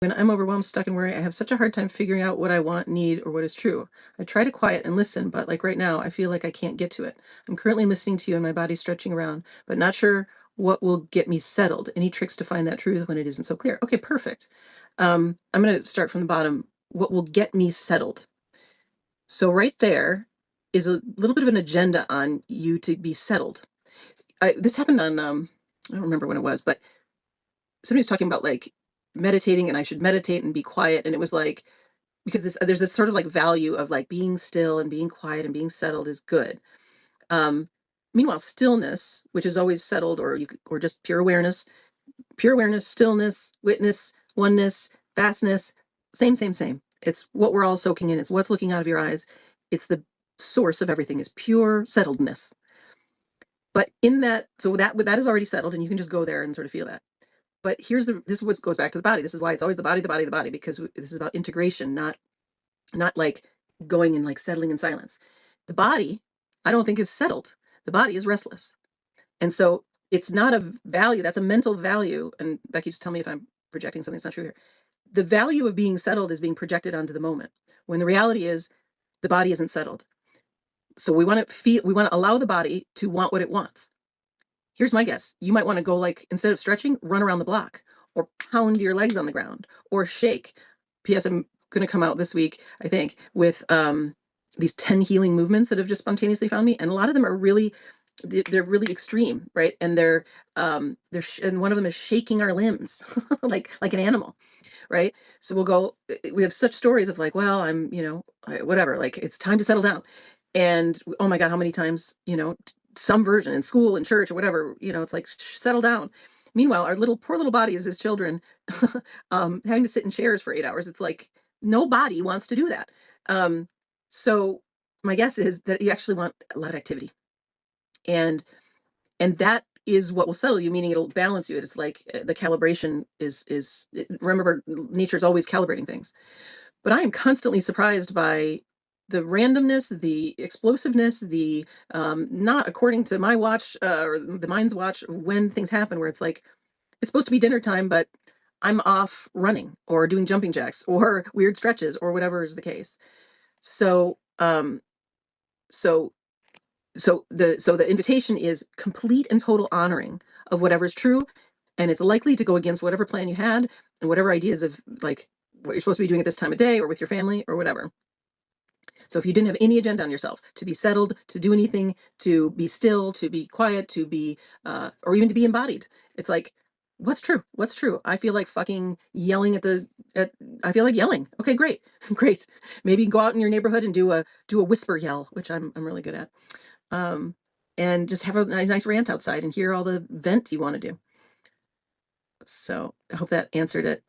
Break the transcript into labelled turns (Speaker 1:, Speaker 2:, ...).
Speaker 1: When I'm overwhelmed, stuck, and worry, I have such a hard time figuring out what I want, need, or what is true. I try to quiet and listen, but like right now, I feel like I can't get to it. I'm currently listening to you and my body's stretching around, but not sure what will get me settled. Any tricks to find that truth when it isn't so clear? Okay, perfect. I'm going to start from the bottom. What will get me settled? So, right there is a little bit of an agenda on you to be settled. This happened on, I don't remember when it was, but somebody was talking about like meditating and I should meditate and be quiet. And it was like, because there's this sort of like value of like being still and being quiet and being settled is good. Um, Meanwhile, stillness, which is always settled, or just pure awareness, stillness, witness, oneness, vastness, same. It's what we're all soaking in. It's what's looking out of your eyes. It's the source of everything is pure settledness. But in that, so that is already settled, and you can just go there and sort of feel that. But this was goes back to the body. This is why it's always the body, because this is about integration, not like going and like settling in silence. The body, I don't think is settled. The body is restless. And so it's not a value, that's a mental value. And Becky, just tell me if I'm projecting something that's not true here. The value of being settled is being projected onto the moment, when the reality is the body isn't settled. So we want to allow the body to want what it wants. Here's my guess. You might want to go like, instead of stretching, run around the block or pound your legs on the ground or shake. P.S. I'm going to come out this week, I think, with these 10 healing movements that have just spontaneously found me. And a lot of them are they're really extreme, right? And and one of them is shaking our limbs like an animal, right? So we have such stories of like, well, whatever, like it's time to settle down. And oh my God, how many times, some version in school and church or whatever, it's like, settle down. Meanwhile, our poor little bodies as children, having to sit in chairs for 8 hours, it's like no body wants to do that. Um, so my guess is that you actually want a lot of activity. And that is what will settle you, meaning it'll balance you. It's like the calibration remember, nature's always calibrating things. But I am constantly surprised by the randomness, the explosiveness, the not according to my watch, or the mind's watch, when things happen where it's like it's supposed to be dinner time, but I'm off running or doing jumping jacks or weird stretches or whatever is the case. So so the invitation is complete and total honoring of whatever's true, and it's likely to go against whatever plan you had and whatever ideas of like what you're supposed to be doing at this time of day or with your family or whatever. So if you didn't have any agenda on yourself to be settled, to do anything, to be still, to be quiet, to be or even to be embodied, it's like, what's true? What's true? I feel like fucking yelling at I feel like yelling. Okay, great. Great. Maybe go out in your neighborhood and do a whisper yell, which I'm really good at. Um, and just have a nice rant outside and hear all the vent you want to do. So I hope that answered it.